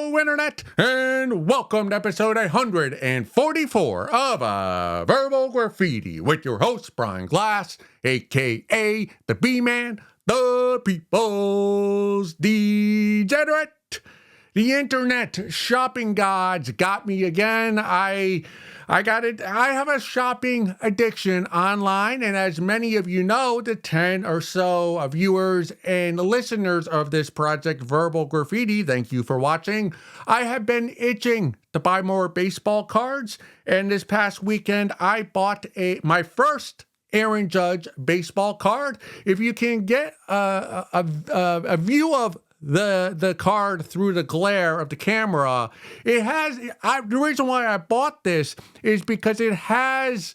Hello, Internet, and welcome to episode 144 of Verbal Graffiti with your host, Brian Glass, a.k.a. the B-Man, the People's Degenerate. The internet shopping gods got me again. I got it. I have a shopping addiction online, and as many of you know, the 10 or so viewers and listeners of this project, Verbal Graffiti, thank you for watching. I have been itching to buy more baseball cards, and this past weekend, I bought my first Aaron Judge baseball card. If you can get a view of the card through the glare of the camera, it has, the reason why I bought this is because it has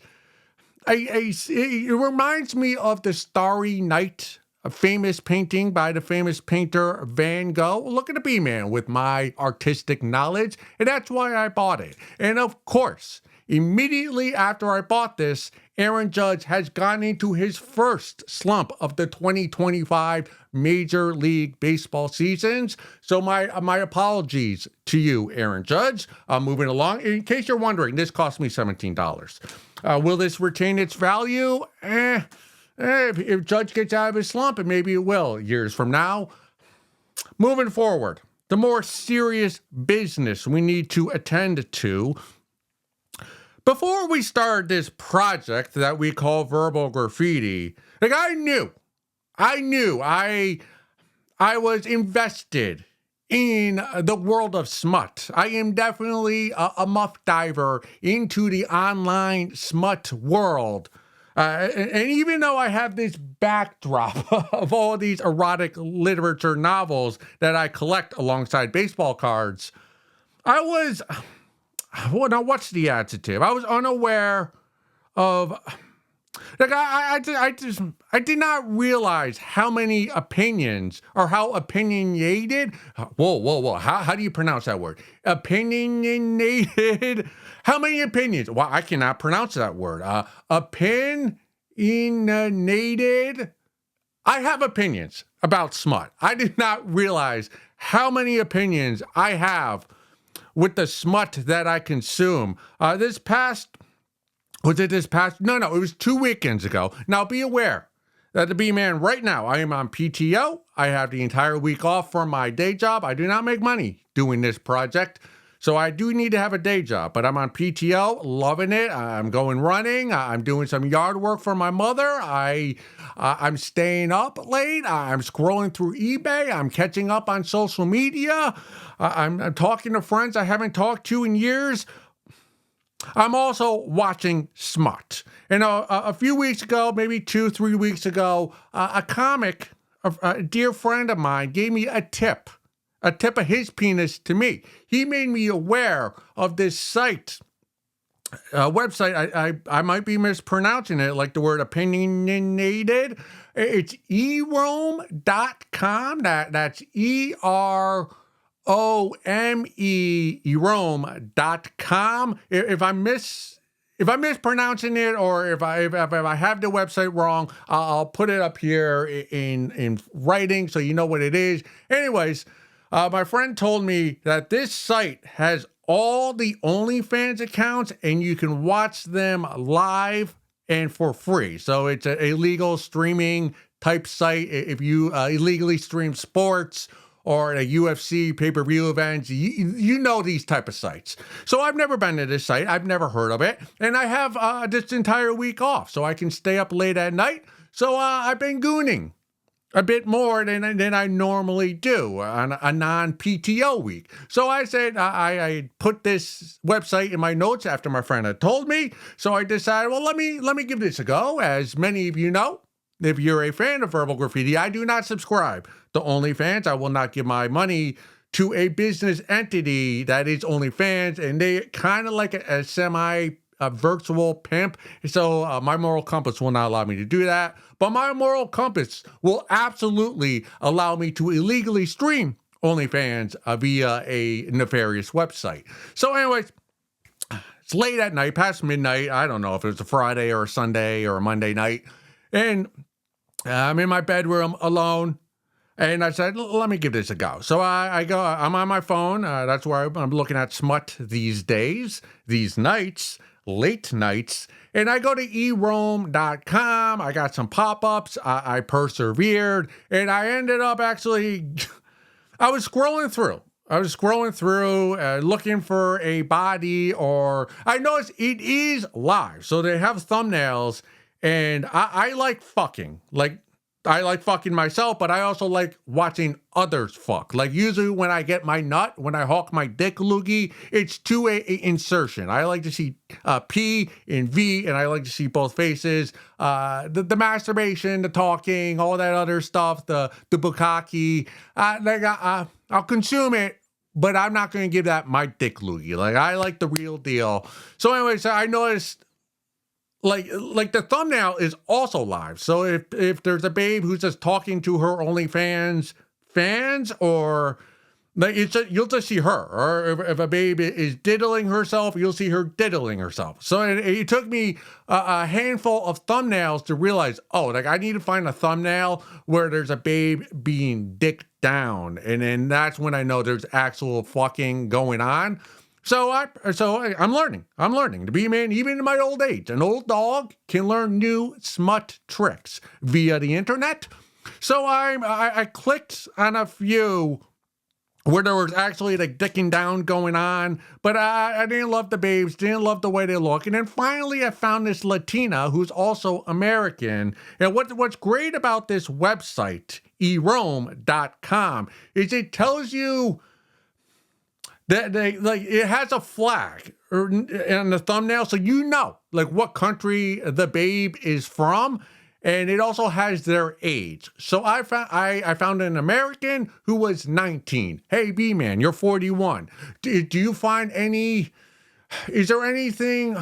it reminds me of the Starry Night, a famous painting by the famous painter Van Gogh. Look at the B-Man with my artistic knowledge, and that's why I bought it. And of course, immediately after I bought this, Aaron Judge has gone into his first slump of the 2025 Major League Baseball seasons. So my apologies to you, Aaron Judge. Moving along. In case you're wondering, this cost me $17. Will this retain its value? If Judge gets out of his slump, and maybe it will years from now. Moving forward, the more serious business we need to attend to. Before we start this project that we call Verbal Graffiti, like I knew I was invested in the world of smut. I am definitely a muff diver into the online smut world. And even though I have this backdrop of all these erotic literature novels that I collect alongside baseball cards, well, now what's the adjective? I was unaware of, like, I did not realize how many opinions or how opinionated. Whoa. How do you pronounce that word? Opinionated. How many opinions? Well, I cannot pronounce that word. Opinionated. I have opinions about smut. I did not realize how many opinions I have with the smut that I consume. No, it was 2 weekends ago. Now be aware that the B-Man right now, I am on PTO. I have the entire week off from my day job. I do not make money doing this project, so I do need to have a day job, but I'm on PTO, loving it. I'm going running. I'm doing some yard work for my mother. I'm staying up late. I'm scrolling through eBay. I'm catching up on social media. I'm talking to friends I haven't talked to in years. I'm also watching smut. And a few weeks ago, maybe 2-3 weeks ago, a comic, a dear friend of mine, gave me a tip of his penis to me. He made me aware of this site, website. I might be mispronouncing it, like the word opinionated. It's erome.com. That's EROME, erome.com. If I'm mispronouncing it, or if I have the website wrong, I'll put it up here in writing so you know what it is. Anyways, my friend told me that this site has all the OnlyFans accounts, and you can watch them live and for free. So it's a illegal streaming type site. If you illegally stream sports or a UFC pay-per-view events, you know these type of sites. So I've never been to this site. I've never heard of it. And I have this entire week off, so I can stay up late at night. So I've been gooning a bit more than I normally do on a non-PTO week. So I said, I put this website in my notes after my friend had told me. So I decided, well, let me give this a go. As many of you know, if you're a fan of Verbal Graffiti, I do not subscribe to OnlyFans. I will not give my money to a business entity that is OnlyFans, and they kind of like a virtual pimp. So my moral compass will not allow me to do that. But my moral compass will absolutely allow me to illegally stream OnlyFans via a nefarious website. So anyways, it's late at night, past midnight. I don't know if it was a Friday or a Sunday or a Monday night. And I'm in my bedroom alone. And I said, let me give this a go. So I go, I'm on my phone. That's where I'm looking at smut these days, these nights, late nights. And I go to erome.com. I got some pop-ups. I persevered. And I ended up actually, I was scrolling through. Looking for a body, or I noticed it is live. So they have thumbnails, and I like fucking. Like, I like fucking myself, but I also like watching others fuck. Like, usually when I get my nut, when I hawk my dick loogie, it's to a insertion. I like to see P and V, and I like to see both faces. The masturbation, the talking, all that other stuff, the bukkake. I'll consume it, but I'm not going to give that my dick loogie. Like, I like the real deal. So anyway, so I noticed, like the thumbnail is also live. So if there's a babe who's just talking to her OnlyFans fans, or like you'll just see her. Or if a babe is diddling herself, you'll see her diddling herself. So it took me a handful of thumbnails to realize, oh, like I need to find a thumbnail where there's a babe being dicked down, and then that's when I know there's actual fucking going on. So I'm learning to be a man, even in my old age. An old dog can learn new smut tricks via the internet. So I clicked on a few where there was actually like dicking down going on, but I didn't love the babes, didn't love the way they look. And then finally I found this Latina who's also American. And what's great about this website, erome.com, is it tells you that it has a flag in the thumbnail, so you know like what country the babe is from, and it also has their age. So I found an American who was 19. Hey, B-man, you're 41. Do you find is there anything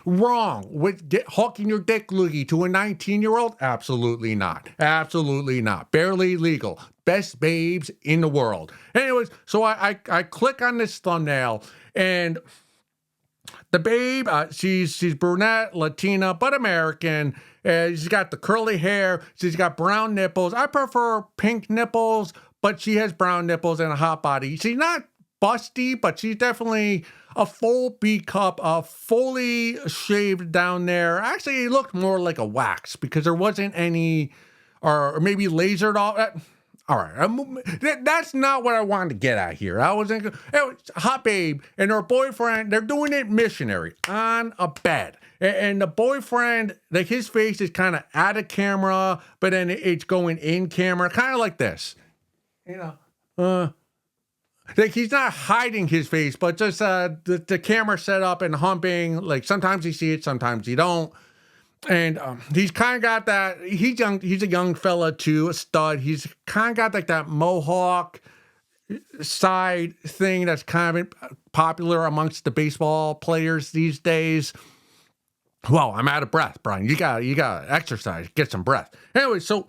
wrong with hawking your dick loogie to a 19-year-old? Absolutely not. Absolutely not. Barely legal. Best babes in the world. Anyways, so I click on this thumbnail, and the babe, she's brunette, Latina, but American. She's got the curly hair. She's got brown nipples. I prefer pink nipples, but she has brown nipples and a hot body. She's not busty, but she's definitely a full B cup, fully shaved down there. Actually, it looked more like a wax because there wasn't any, or maybe lasered off. All right, that's not what I wanted to get at here. I was thinking, hot babe and her boyfriend, they're doing it missionary on a bed. And the boyfriend, like his face is kind of out of camera, but then it's going in camera, kind of like this. You know, like he's not hiding his face, but just the camera set up and humping. Like sometimes you see it, sometimes you don't. And he's kind of got that, he's young, he's a young fella too, a stud. He's kind of got like that mohawk side thing that's kind of popular amongst the baseball players these days. Well, I'm out of breath, Brian. You gotta exercise, get some breath. Anyway, so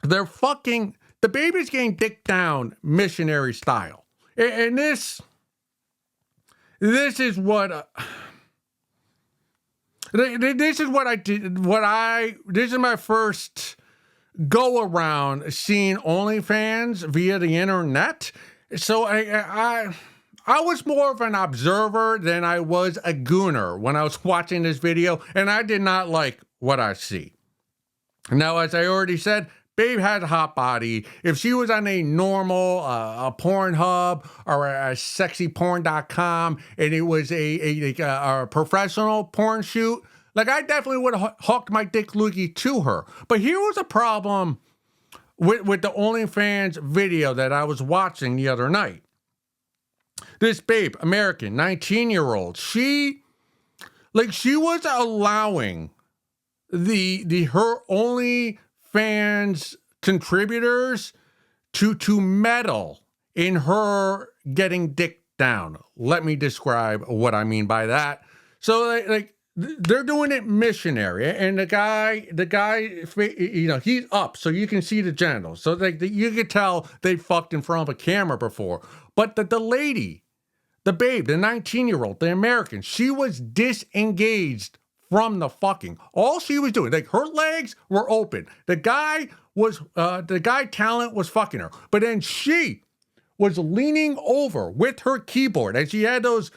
they're fucking, the baby's getting dicked down missionary style. And this is what... This is what I did. This is my first go around seeing OnlyFans via the internet. So I was more of an observer than I was a gooner when I was watching this video, and I did not like what I see. Now, as I already said, babe had a hot body. If she was on a normal, a Pornhub or a sexyporn.com, and it was a professional porn shoot, like I definitely would have hawked my dick loogie to her. But here was a problem with the OnlyFans video that I was watching the other night. This babe, American, 19-year-old, she was allowing her OnlyFans contributors to meddle in her getting dick down. Let me describe what I mean by that. So they're doing it missionary, and the guy, you know, he's up so you can see the genitals. So you could tell they fucked in front of a camera before. But the lady, the babe, the 19-year-old, the American, she was disengaged from the fucking. All she was doing, like her legs were open. The guy was, the guy talent was fucking her. But then she was leaning over with her keyboard, and she had those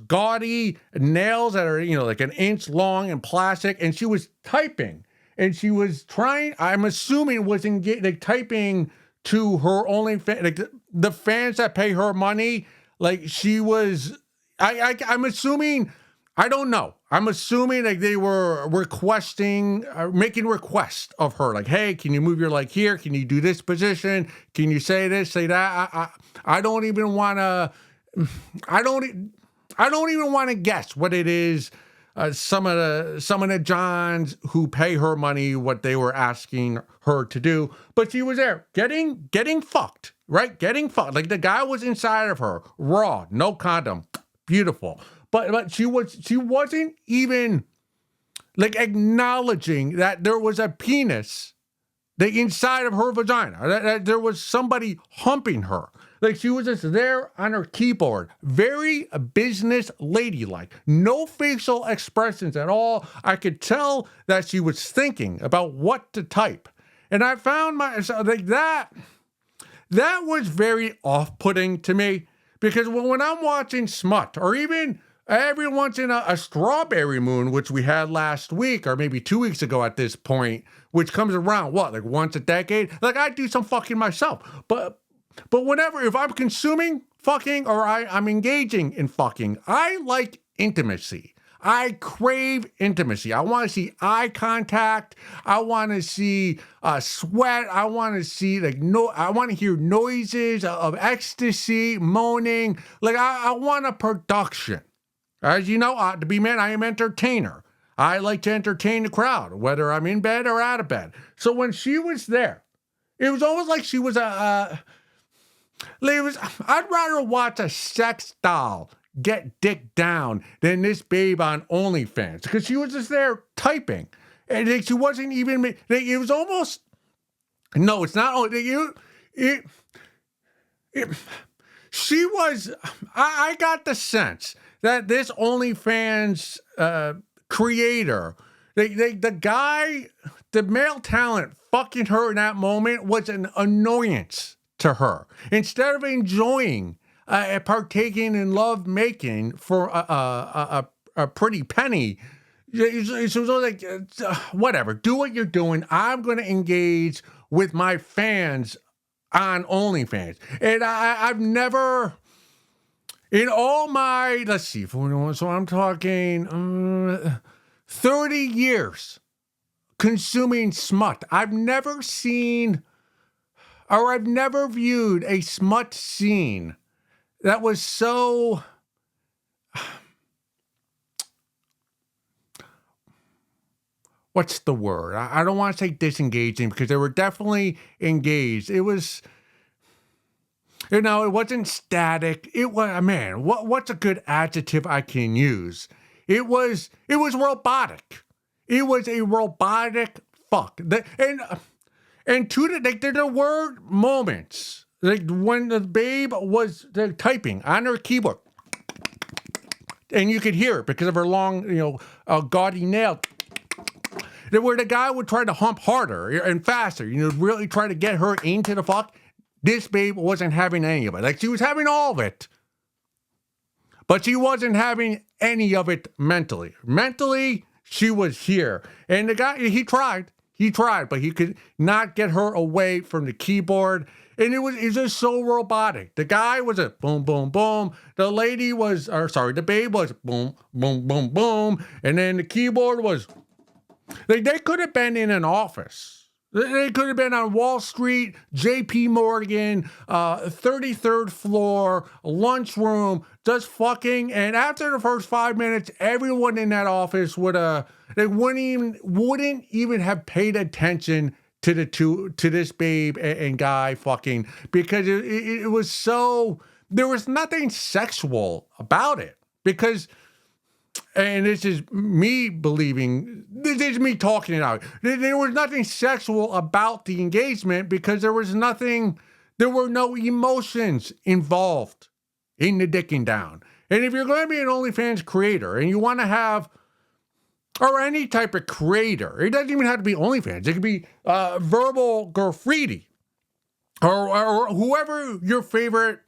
gaudy nails that are, you know, like an inch long and plastic, and she was typing. And she was trying, I'm assuming, was like typing to her only like the fans that pay her money. Like she was, I'm assuming, I don't know. I'm assuming like they were requesting, making requests of her. Like, hey, can you move your leg here? Can you do this position? Can you say this, say that? I don't even want to, I don't even want to guess what it is. Some of the Johns who pay her money, what they were asking her to do, but she was there getting fucked, right? Getting fucked. Like the guy was inside of her, raw, no condom, beautiful. But she wasn't even like acknowledging that there was a penis the inside of her vagina, that there was somebody humping her. Like she was just there on her keyboard, very business ladylike, no facial expressions at all. I could tell that she was thinking about what to type. And I found myself like that was very off-putting to me, because when I'm watching smut, or even every once in a Strawberry Moon, which we had last week or maybe 2 weeks ago at this point, which comes around, what, like once a decade? Like I do some fucking myself. But whenever, if I'm consuming fucking or I'm engaging in fucking, I like intimacy. I crave intimacy. I want to see eye contact. I want to see sweat. I want to see I want to hear noises of ecstasy, moaning. Like I want a production. As you know, to be man, I am entertainer. I like to entertain the crowd, whether I'm in bed or out of bed. So when she was there, it was almost like she was I'd rather watch a sex doll get dick down than this babe on OnlyFans, because she was just there typing, and she wasn't even. It was almost. No, it's not. She was. I got the sense that this OnlyFans creator, the guy, the male talent fucking her in that moment was an annoyance to her. Instead of enjoying, partaking in love making for a pretty penny, it was like, whatever, do what you're doing. I'm going to engage with my fans on OnlyFans. And I've never, in all my, let's see, so I'm talking 30 years consuming smut, I've never seen, or I've never viewed a smut scene that was so, what's the word? I don't want to say disengaging, because they were definitely engaged. It was, it wasn't static. It was, man, what's a good adjective I can use? It was robotic. It was a robotic fuck. And there were moments, like when the babe was typing on her keyboard, and you could hear it because of her long, gaudy nail, where the guy would try to hump harder and faster, really try to get her into the fuck. This babe wasn't having any of it. Like, she was having all of it, but she wasn't having any of it mentally. Mentally, she was here. And the guy, he tried, but he could not get her away from the keyboard. And it was just so robotic. The guy was a boom, boom, boom. The babe was boom, boom, boom, boom. And then the keyboard was, they could have been in an office. They could have been on Wall Street, JP Morgan, 33rd floor, lunchroom, just fucking. And after the first 5 minutes, everyone in that office wouldn't even have paid attention to this babe and guy fucking, because it was so, there was nothing sexual about it, because, and this is me believing, this is me talking it out, there was nothing sexual about the engagement, because there were no emotions involved in the dicking down. And if you're going to be an OnlyFans creator and you want to have or any type of creator. It doesn't even have to be OnlyFans. It could be verbal graffiti, or whoever your favorite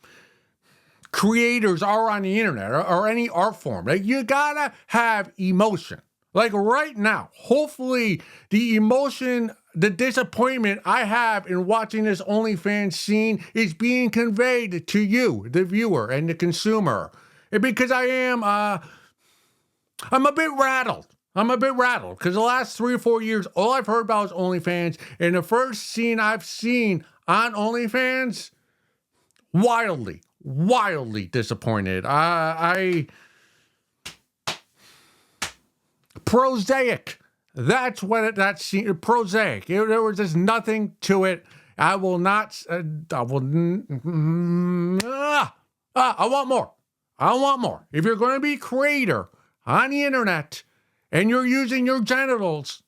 creators are on the internet, or any art form. Like, you gotta have emotion. Like right now, hopefully the emotion, the disappointment I have in watching this OnlyFans scene is being conveyed to you, the viewer and the consumer. And because I'm a bit rattled. I'm a bit rattled because the last 3 or 4 years, all I've heard about is OnlyFans. And the first scene I've seen on OnlyFans, wildly disappointed. Prosaic. That's what that scene, prosaic. There was just nothing to it. I want more. I want more. If you're going to be a creator on the internet and you're using your genitals,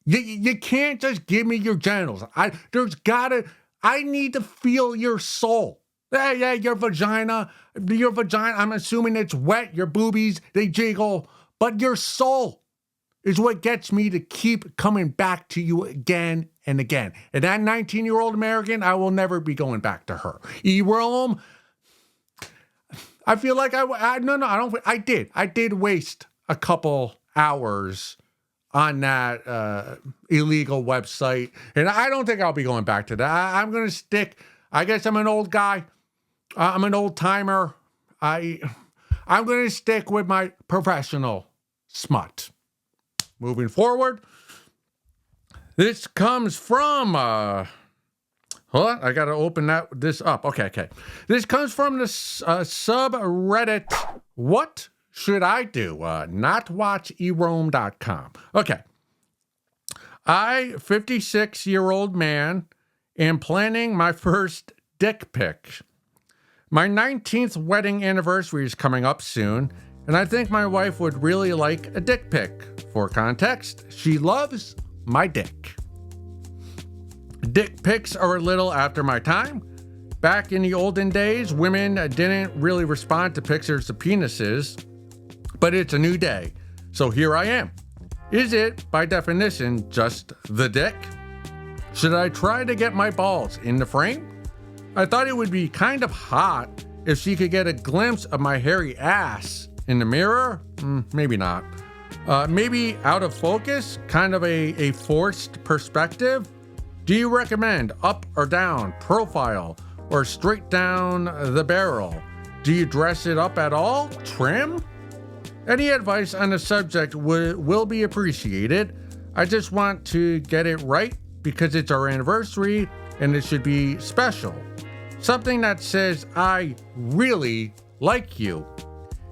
you can't just give me your genitals. I need to feel your soul. Yeah, your vagina, I'm assuming it's wet, your boobies, they jiggle, but your soul is what gets me to keep coming back to you again and again. And that 19-year-old American, I will never be going back to her. E-Rome, I feel like I did waste a couple hours on that illegal website. And I don't think I'll be going back to that. I'm going to stick, I guess I'm an old guy. I'm an old timer. I'm going to stick with my professional smut. Moving forward, this comes from, hold on, I got to open this up. Okay. This comes from the subreddit, What Should I Do? Notwatcherome.com. Okay. I, 56-year-old man, am planning my first dick pic. My 19th wedding anniversary is coming up soon, and I think my wife would really like a dick pic. For context, she loves my dick. Dick pics are a little after my time. Back in the olden days, women didn't really respond to pictures of penises, but it's a new day, so here I am. Is it, by definition, just the dick? Should I try to get my balls in the frame? I thought it would be kind of hot if she could get a glimpse of my hairy ass in the mirror. Maybe not. Maybe out of focus, kind of a forced perspective. Do you recommend up or down, profile, or straight down the barrel? Do you dress it up at all? Trim? Any advice on the subject will be appreciated. I just want to get it right because it's our anniversary and it should be special. Something that says, I really like you.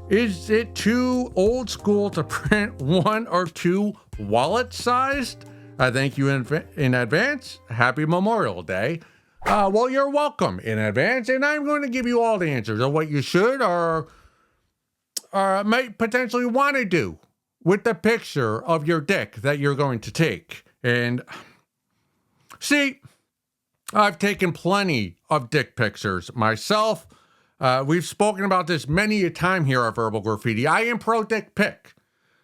Is it too old school to print 1 or 2 wallet-sized? I thank you in advance. Happy Memorial Day. Well, you're welcome in advance, and I'm going to give you all the answers of what you should or might potentially want to do with the picture of your dick that you're going to take. And see, I've taken plenty of dick pictures myself. We've spoken about this many a time here at Verbal Graffiti. I am pro dick pic.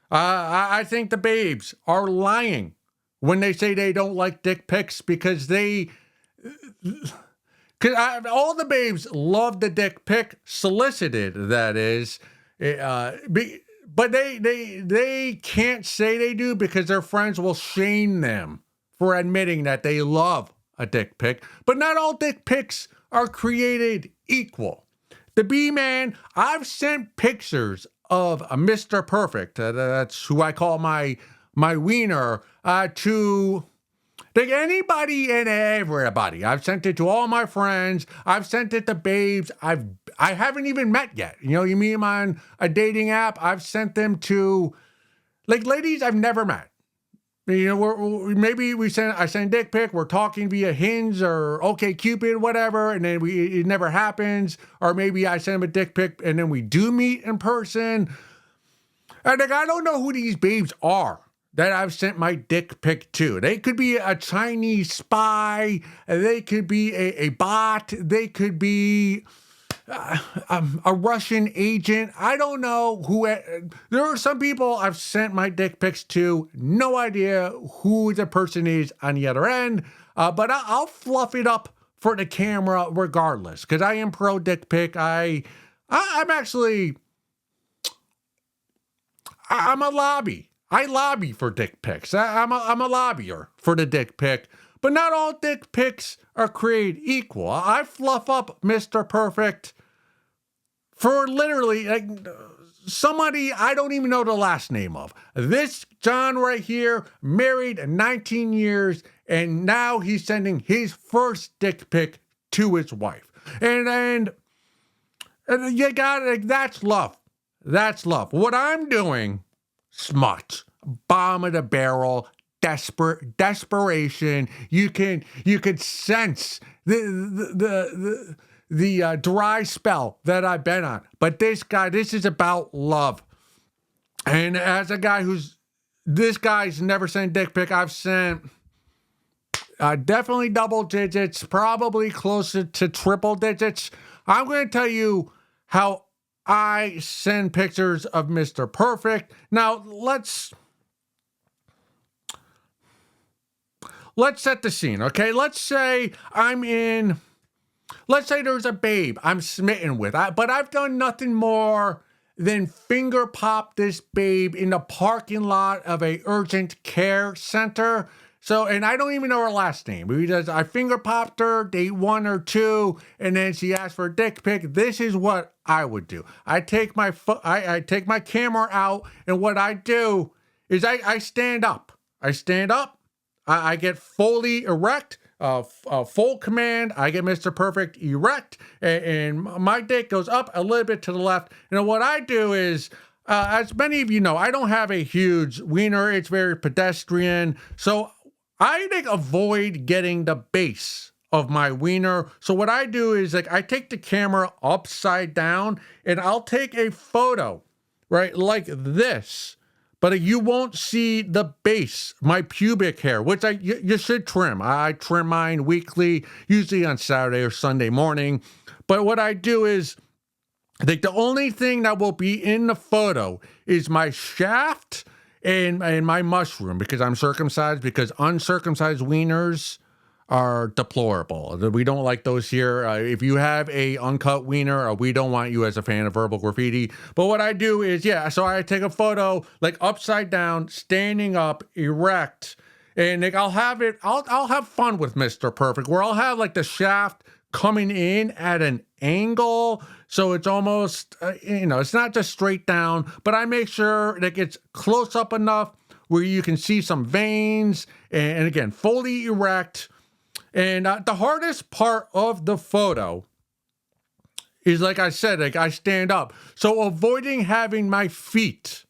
I think the babes are lying when they say they don't like dick pics because all the babes love the dick pic, solicited, that is. But they can't say they do because their friends will shame them for admitting that they love a dick pic. But not all dick pics are created equal. The B-Man, I've sent pictures of a Mr. Perfect, that's who I call my wiener, to anybody and everybody. I've sent it to all my friends. I've sent it to babes I haven't even met yet. You meet them on a dating app. I've sent them to ladies I've never met. I send dick pic, we're talking via Hinge or OkCupid, whatever, and then it never happens. Or maybe I send them a dick pic and then we do meet in person. And I don't know who these babes are that I've sent my dick pic to. They could be a Chinese spy, they could be a bot, they could be a Russian agent. I don't know who. There are some people I've sent my dick pics to. No idea who the person is on the other end. But I'll fluff it up for the camera regardless, because I am pro dick pic. I'm a lobby. I lobby for dick pics. I'm a lobbyer for the dick pic. But not all dick pics are created equal. I fluff up Mr. Perfect for literally somebody I don't even know the last name of. This John right here, married 19 years, and now he's sending his first dick pic to his wife. And you got it. That's love. That's love. What I'm doing, smut, bottom of the barrel, desperation. You could sense the dry spell that I've been on. But this is about love. And as a guy this guy's never sent dick pic. I've sent definitely double digits, probably closer to triple digits. I'm going to tell you how I send pictures of Mr. Perfect. Now, let's set the scene, okay? Let's say there's a babe I'm smitten with, but I've done nothing more than finger pop this babe in the parking lot of a urgent care center. So, and I don't even know her last name. I finger popped her, date 1 or 2, and then she asked for a dick pic. This is what I would do. I take my camera out, and what I do is I stand up. I get fully erect, full command. I get Mr. Perfect erect, and my dick goes up a little bit to the left. And what I do is, as many of you know, I don't have a huge wiener. It's very pedestrian. So I avoid getting the base of my wiener. So what I do is I take the camera upside down, and I'll take a photo, right, like this. But you won't see the base, my pubic hair, which you should trim. I trim mine weekly, usually on Saturday or Sunday morning. But what I do is, the only thing that will be in the photo is my shaft and my mushroom, because I'm circumcised, because uncircumcised wieners are deplorable. We don't like those here. If you have a uncut wiener, we don't want you as a fan of verbal graffiti. But what I do is, so I take a photo upside down, standing up, erect, and I'll have fun with Mr. Perfect, where I'll have the shaft coming in at an angle, so it's almost it's not just straight down, but I make sure that it's close up enough where you can see some veins, and again, fully erect. And the hardest part of the photo is, like I said, I stand up. So avoiding having my feet,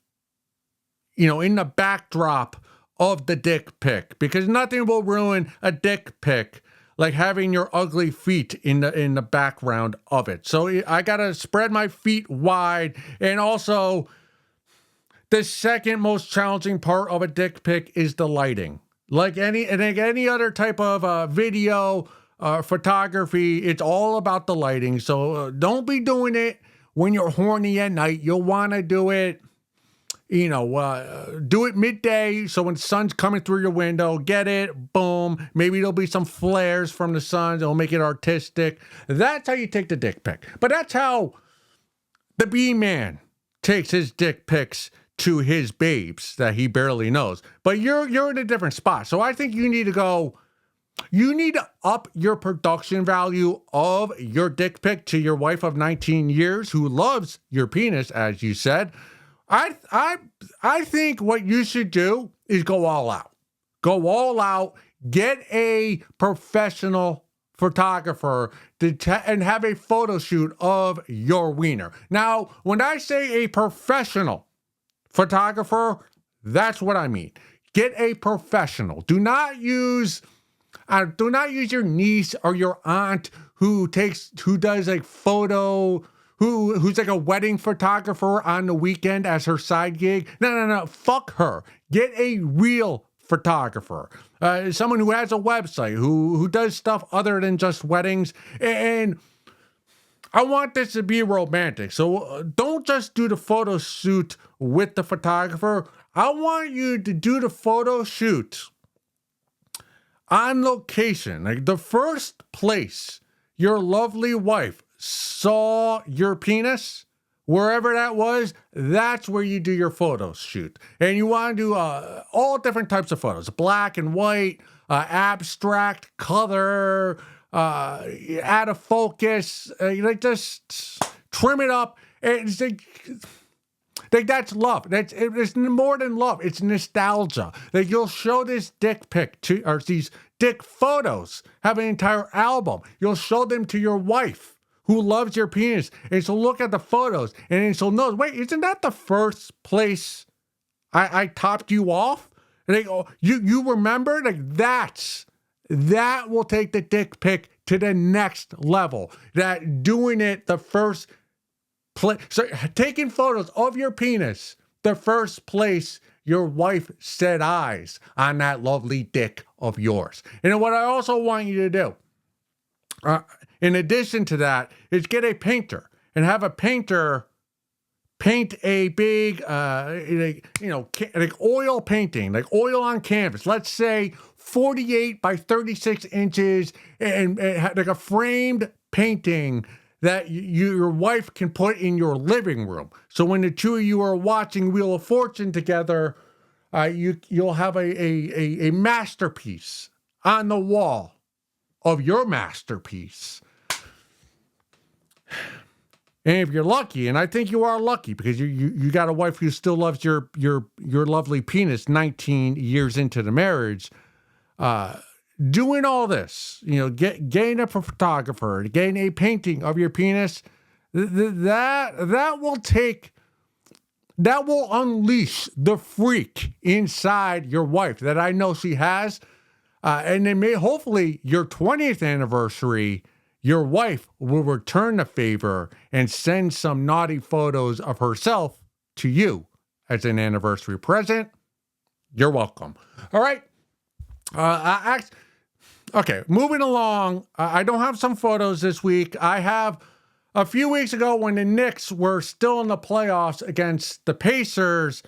in the backdrop of the dick pic, because nothing will ruin a dick pic like having your ugly feet in the background of it. So I gotta spread my feet wide. And also, the second most challenging part of a dick pic is the lighting. Like any other type of video, photography, it's all about the lighting. So don't be doing it when you're horny at night. You'll want to do it, do it midday. So when the sun's coming through your window, get it, boom. Maybe there'll be some flares from the sun. It'll make it artistic. That's how you take the dick pic. But that's how the B-man takes his dick pics to his babes that he barely knows. But you're in a different spot. So I think you need to up your production value of your dick pic to your wife of 19 years who loves your penis, as you said. I think what you should do is go all out. Go all out. Get a professional photographer and have a photo shoot of your wiener. Now, when I say a professional photographer, that's what I mean. Get a professional. Do not use your niece or your aunt who's like a wedding photographer on the weekend as her side gig. No. Fuck her. Get a real photographer. Someone who has a website, who does stuff other than just weddings. And I want this to be romantic. So don't just do the photo shoot with the photographer. I want you to do the photo shoot on location. Like the first place your lovely wife saw your penis, wherever that was, that's where you do your photo shoot. And you want to do all different types of photos, black and white, abstract, color, out of focus, like just trim it up. It's like that's love. It's more than love. It's nostalgia. Like you'll show this dick pic to, or these dick photos, have an entire album. You'll show them to your wife who loves your penis, and she'll look at the photos, and then she'll know, wait, isn't that the first place I topped you off? And they go, you remember? Like that will take the dick pic to the next level. That doing it the first place, so taking photos of your penis, the first place your wife set eyes on that lovely dick of yours. And what I also want you to do, in addition to that, is get a painter and have a painter paint a big, like oil painting, like oil on canvas. Let's say 48 by 36 inches, and like a framed painting that your wife can put in your living room. So when the two of you are watching Wheel of Fortune together, you'll have a masterpiece on the wall of your masterpiece. And if you're lucky, and I think you are lucky because you got a wife who still loves your lovely penis 19 years into the marriage, doing all this, getting a photographer, getting a painting of your penis, that will unleash the freak inside your wife that I know she has. And then hopefully your 20th anniversary, your wife will return the favor and send some naughty photos of herself to you as an anniversary present. You're welcome. All right. Okay, moving along. I don't have some photos this week. I have a few weeks ago when the Knicks were still in the playoffs against the Pacers.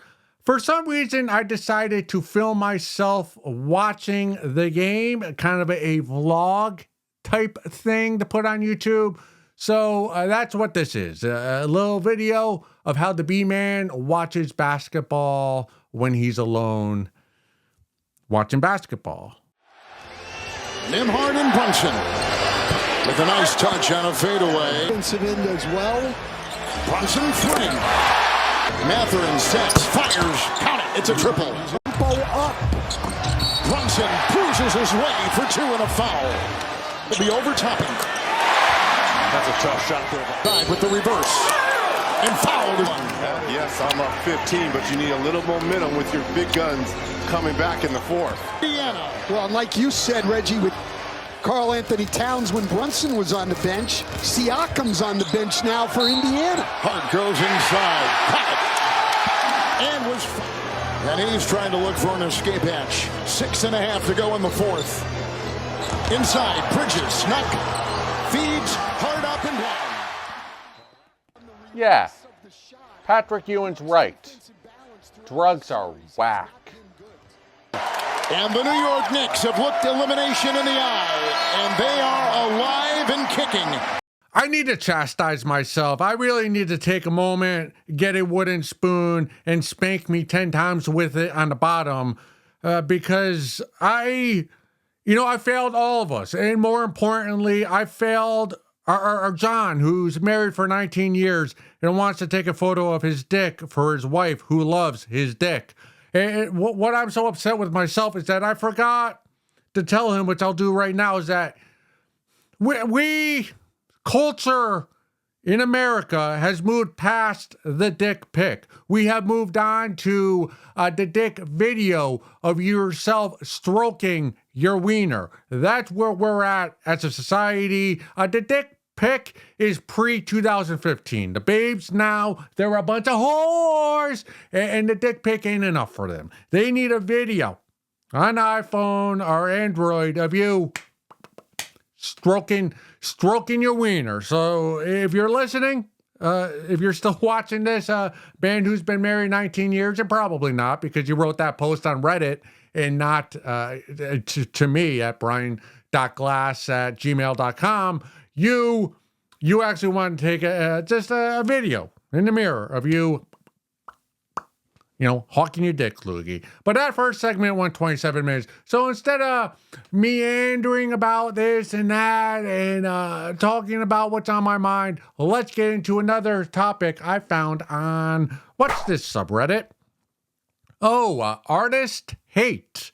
For some reason, I decided to film myself watching the game, kind of a vlog type thing to put on YouTube. So that's what this is. A little video of how the B-Man watches basketball when he's alone watching basketball. Nimhard and Brunson with a nice touch on a fadeaway. Incident as well. Brunson three. Matherin sets, fires, count it, it's a triple. Tempo up. Brunson cruises his way for two and a foul. It'll be overtopping. That's a tough shot there. Back with the reverse. And fouled. Yes, I'm up 15, but you need a little momentum with your big guns coming back in the fourth. Indiana. Well, and like you said, Reggie, with Karl Anthony Towns when Brunson was on the bench, Siakam's on the bench now for Indiana. Hart goes inside. And was. And he's trying to look for an escape hatch. 6.5 to go in the fourth. Inside, Bridges, snuck. Feeds, hard up and down. Yeah, Patrick Ewing's right. Drugs are whack. And the New York Knicks have looked elimination in the eye, and they are alive and kicking. I need to chastise myself. I really need to take a moment, get a wooden spoon, and spank me 10 times with it on the bottom, because I failed all of us. And more importantly, I failed our John, who's married for 19 years and wants to take a photo of his dick for his wife who loves his dick. And what I'm so upset with myself is that I forgot to tell him, which I'll do right now, is that we culture in America has moved past the dick pic. We have moved on to the dick video of yourself stroking your wiener. That's where we're at as a society. The dick pic is pre-2015. The babes now, they're a bunch of whores, and the dick pic ain't enough for them. They need a video on iPhone or Android of you stroking stroking your wiener. So if you're listening, if you're still watching this, band who's been married 19 years, and probably not because you wrote that post on Reddit and not to me at brian.glass@gmail.com, you actually want to take just a video in the mirror of you hawking your dick, loogie. But that first segment went 27 minutes. So instead of meandering about this and that and talking about what's on my mind, let's get into another topic I found on, what's this subreddit? Oh, artist hate.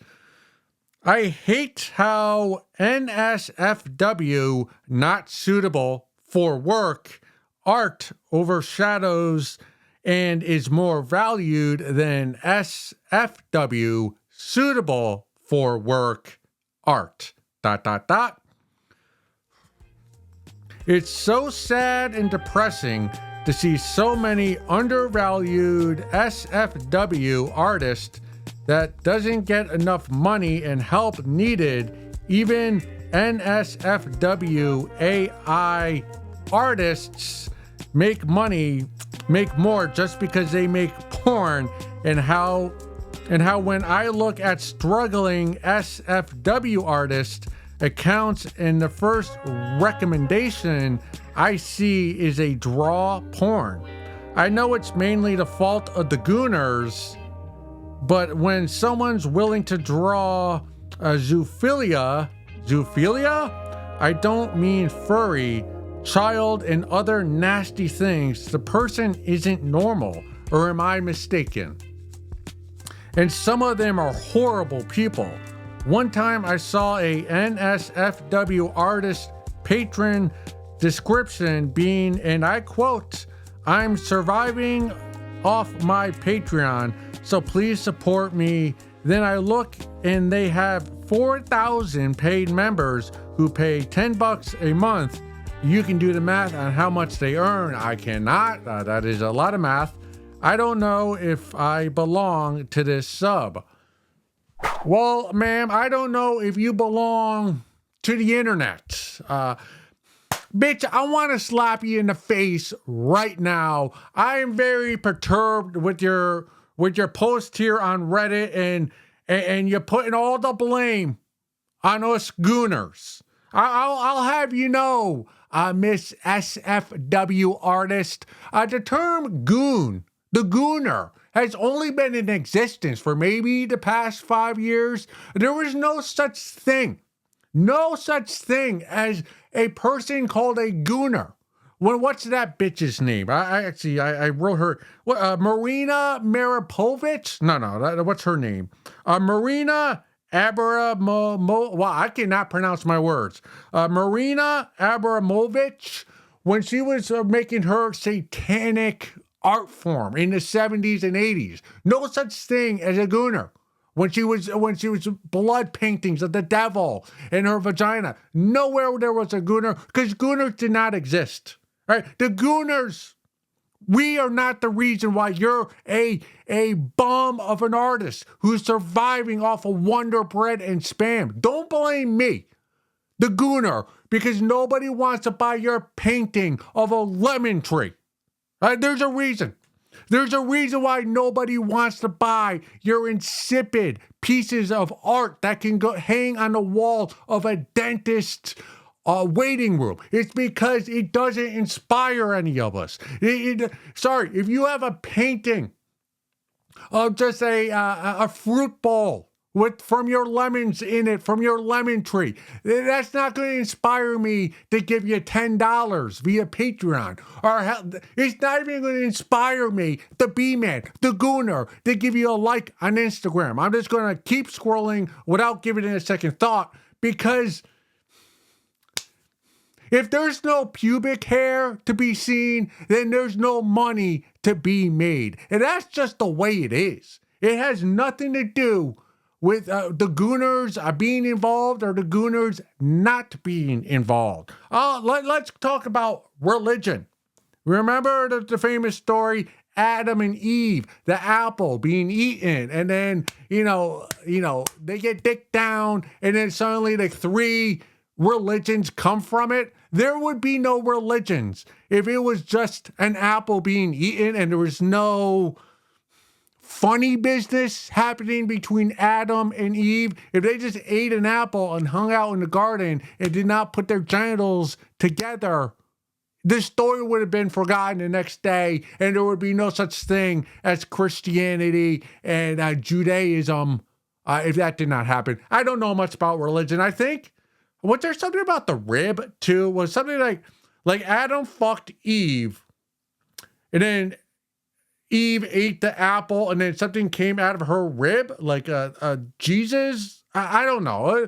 I hate how NSFW, not suitable for work, art overshadows and is more valued than SFW, suitable for work, art, ... It's so sad and depressing to see so many undervalued SFW artists that doesn't get enough money and help needed. Even NSFW AI artists make more just because they make porn, and how when I look at struggling SFW artists accounts and the first recommendation I see is a draw porn. I know it's mainly the fault of the gooners, but when someone's willing to draw a zoophilia, I don't mean furry, child, and other nasty things, the person isn't normal, or am I mistaken? And some of them are horrible people. One time I saw a NSFW artist patron description being, and I quote, "I'm surviving off my Patreon, so please support me." Then I look and they have 4,000 paid members who pay $10 a month. You can do the math on how much they earn. I cannot. That is a lot of math. I don't know if I belong to this sub. Well, ma'am, I don't know if you belong to the internet. Bitch, I want to slap you in the face right now. I am very perturbed with your post here on Reddit, and you're putting all the blame on us gooners. I'll have you know, Miss SFW artist, the term goon, the gooner, has only been in existence for maybe the past 5 years. There was no such thing as a person called a gooner. Well, what's that bitch's name? I wrote her. Marina Maripovich? No, what's her name? Marina Abramovich. Well, I cannot pronounce my words. Marina Abramovich, when she was making her satanic art form in the 70s and 80s. No such thing as a gooner. When she was blood paintings of the devil in her vagina. Nowhere there was a gooner, because gooners did not exist. Right? The gooners, we are not the reason why you're a bum of an artist who's surviving off of Wonder Bread and Spam. Don't blame me, the gooner, because nobody wants to buy your painting of a lemon tree. Right? There's a reason. There's a reason why nobody wants to buy your insipid pieces of art that can go hang on the wall of a dentist's waiting room. It's because it doesn't inspire any of us. Sorry, if you have a painting of just a fruit bowl from your lemons in it, from your lemon tree, that's not going to inspire me to give you $10 via Patreon. Or it's not even going to inspire me, the B-Man, the Gooner, to give you a like on Instagram. I'm just going to keep scrolling without giving it a second thought, because if there's no pubic hair to be seen, then there's no money to be made. And that's just the way it is. It has nothing to do with the gooners being involved or the gooners not being involved. Let's talk about religion. Remember the famous story, Adam and Eve, the apple being eaten, and then, they get dicked down, and then suddenly the 3 religions come from it. there would be no religions if it was just an apple being eaten and there was no funny business happening between Adam and Eve. If they just ate an apple and hung out in the garden and did not put their genitals together, this story would have been forgotten the next day, and there would be no such thing as Christianity and Judaism if that did not happen. I don't know much about religion. I think, was there something about the rib too? Was something like Adam fucked Eve, and then Eve ate the apple, and then something came out of her rib, like Jesus? I don't know.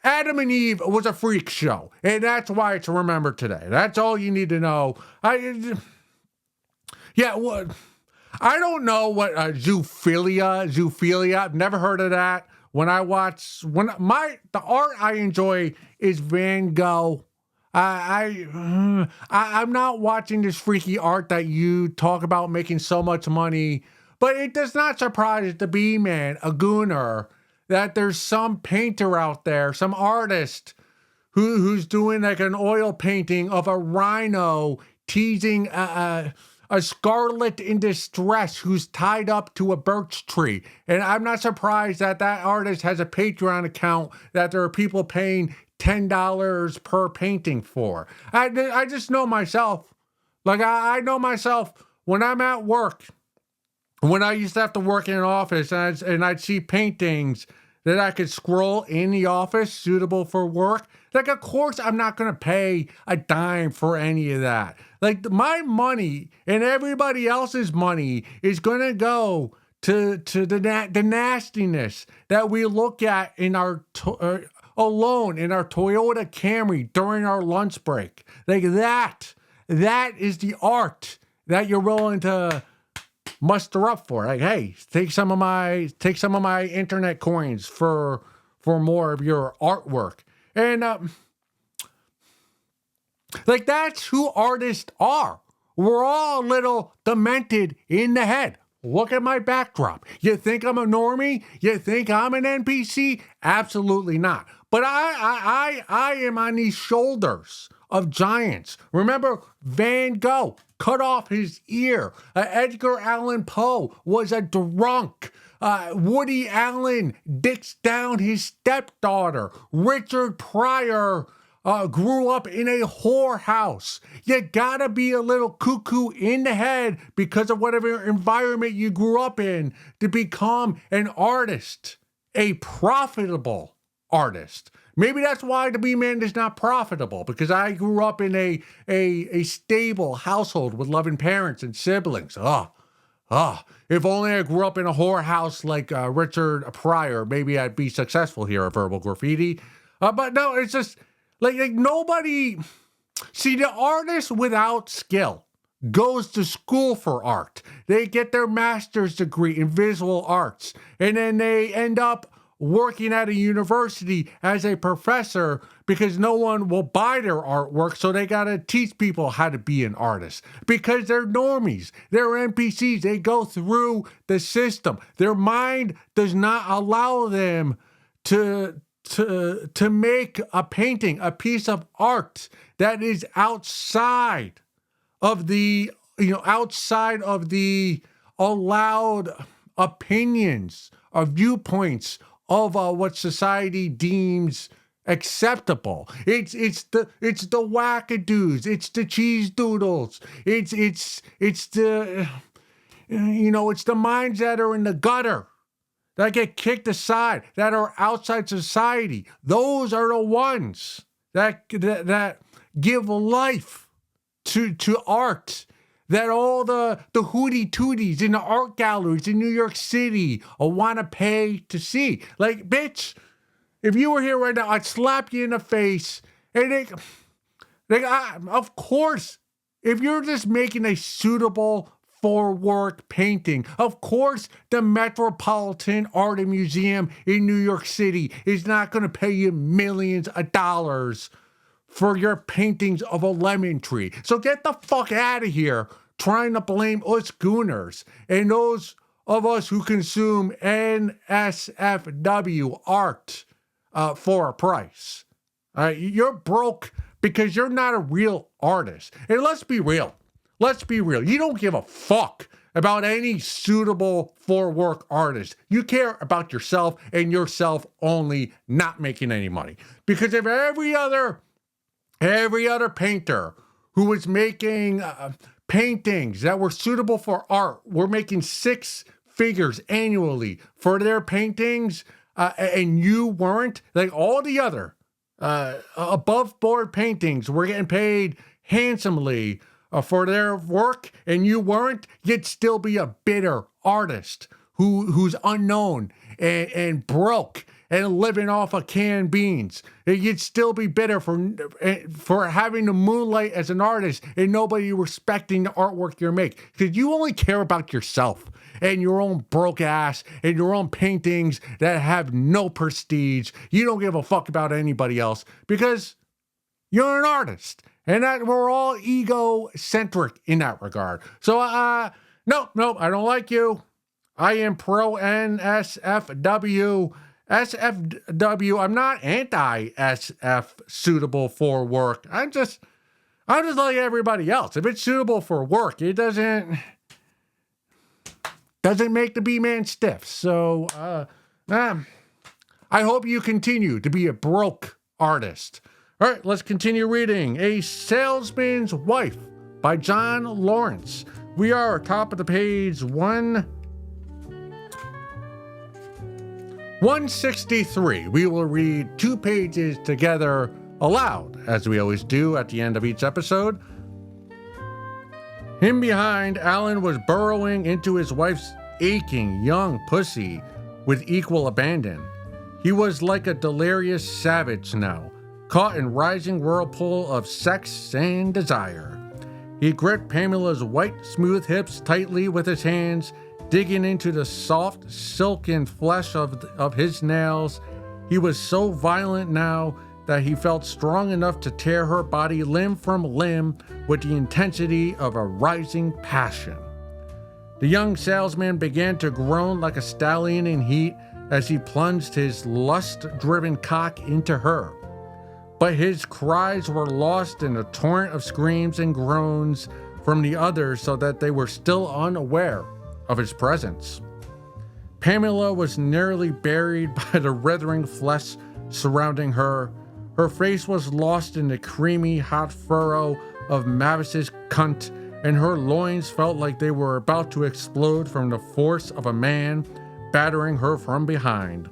Adam and Eve was a freak show, and that's why it's remembered today. That's all you need to know. I don't know what zoophilia. I've never heard of that. The art I enjoy is Van Gogh. I'm not watching this freaky art that you talk about making so much money, but it does not surprise the B-Man, a gooner, that there's some painter out there, some artist who's doing like an oil painting of a rhino teasing a scarlet in distress who's tied up to a birch tree. And I'm not surprised that artist has a Patreon account that there are people paying $10 per painting for. I just know myself. Like I know myself when I'm at work. When I used to have to work in an office and I'd see paintings that I could scroll in the office suitable for work, like, of course, I'm not going to pay a dime for any of that. Like, my money and everybody else's money is going to go to the nastiness that we look at in alone in our Toyota Camry during our lunch break. Like, that is the art that you're willing to muster up for. Like, hey, take some of my internet coins for more of your artwork. And like, that's who artists are. We're all a little demented in the head. Look at my backdrop. You think I'm a normie? You think I'm an NPC? Absolutely not. But I am on these shoulders of giants. Remember Van Gogh cut off his ear. Edgar Allan Poe was a drunk. Woody Allen dicks down his stepdaughter. Richard Pryor grew up in a whorehouse. You gotta be a little cuckoo in the head because of whatever environment you grew up in to become an artist, a profitable artist. Maybe that's why the B-Man is not profitable, because I grew up in a stable household with loving parents and siblings. If only I grew up in a whorehouse like Richard Pryor, maybe I'd be successful here at Verbal Graffiti. But no, it's just like nobody. See, the artist without skill goes to school for art. They get their master's degree in visual arts, and then they end up working at a university as a professor because no one will buy their artwork, so they gotta teach people how to be an artist because they're normies, they're NPCs, they go through the system. Their mind does not allow them to make a painting, a piece of art that is outside of the allowed opinions or viewpoints of what society deems acceptable. It's the wackadoos. It's the cheese doodles. It's the minds that are in the gutter, that get kicked aside, that are outside society. Those are the ones that give life to art. That all the hootie tooties in the art galleries in New York City want to pay to see. Like, bitch, if you were here right now, I'd slap you in the face. And of course, if you're just making a suitable for work painting, of course, the Metropolitan Art Museum in New York City is not going to pay you millions of dollars for your paintings of a lemon tree. So get the fuck out of here trying to blame us gooners and those of us who consume NSFW art for a price. You're broke because you're not a real artist. And let's be real. Let's be real. You don't give a fuck about any suitable for work artist. You care about yourself and yourself only, not making any money. Because if every other painter who was making paintings that were suitable for art were making six figures annually for their paintings, and you weren't, like all the other above board paintings were getting paid handsomely for their work, and you weren't, you'd still be a bitter artist who's unknown and broke and living off of canned beans. You'd still be bitter for having to moonlight as an artist and nobody respecting the artwork you make, because you only care about yourself and your own broke ass and your own paintings that have no prestige. You don't give a fuck about anybody else because you're an artist. And that we're all egocentric in that regard. So, nope, I don't like you. I am pro NSFW. SFW, I'm not anti-SF suitable for work. I'm just like everybody else. If it's suitable for work, it doesn't make the B-man stiff. So, I hope you continue to be a broke artist. All right, let's continue reading. A Salesman's Wife by John Lawrence. We are top of the page 163. We will read 2 pages together aloud, as we always do at the end of each episode. Him behind, Alan was burrowing into his wife's aching young pussy with equal abandon. He was like a delirious savage now, caught in rising whirlpool of sex and desire. He gripped Pamela's white, smooth hips tightly with his hands, digging into the soft, silken flesh of his nails. He was so violent now that he felt strong enough to tear her body limb from limb with the intensity of a rising passion. The young salesman began to groan like a stallion in heat as he plunged his lust-driven cock into her. But his cries were lost in a torrent of screams and groans from the others so that they were still unaware of his presence. Pamela was nearly buried by the writhing flesh surrounding her. Her face was lost in the creamy, hot furrow of Mavis's cunt, and her loins felt like they were about to explode from the force of a man battering her from behind.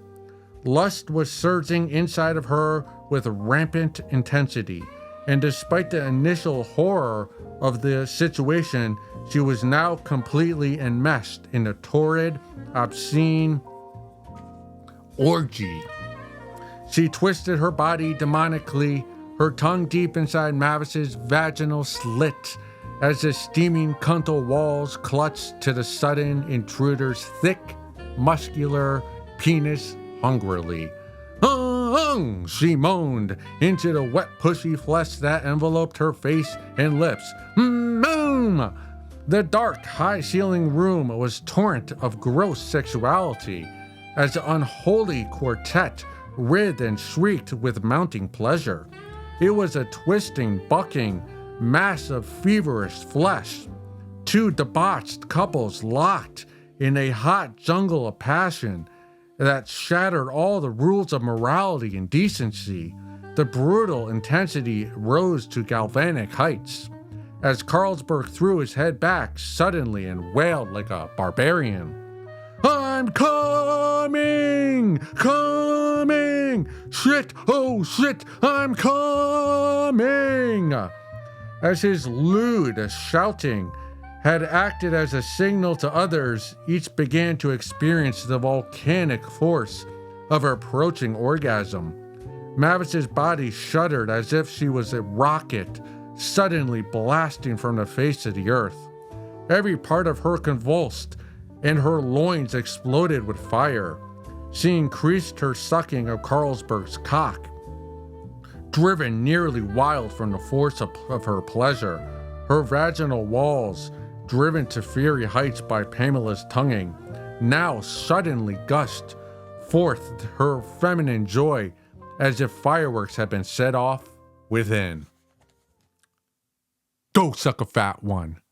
Lust was surging inside of her with rampant intensity, and despite the initial horror of the situation, she was now completely enmeshed in a torrid, obscene orgy. She twisted her body demonically, her tongue deep inside Mavis's vaginal slit, as the steaming cuntal walls clutched to the sudden intruder's thick, muscular penis hungrily. She moaned into the wet pussy flesh that enveloped her face and lips. The dark, high-ceiling room was torrent of gross sexuality as the unholy quartet writhed and shrieked with mounting pleasure. It was a twisting, bucking mass of feverish flesh. 2 debauched couples locked in a hot jungle of passion that shattered all the rules of morality and decency. The brutal intensity rose to galvanic heights as Carlsberg threw his head back suddenly and wailed like a barbarian. "I'm coming! Coming! Shit! Oh shit! I'm coming!" As his lewd shouting had acted as a signal to others, each began to experience the volcanic force of her approaching orgasm. Mavis's body shuddered as if she was a rocket suddenly blasting from the face of the earth. Every part of her convulsed, and her loins exploded with fire. She increased her sucking of Carlsberg's cock, driven nearly wild from the force of her pleasure. Her vaginal walls, driven to fury heights by Pamela's tonguing, now suddenly gushed forth her feminine joy as if fireworks had been set off within. Go suck a fat one.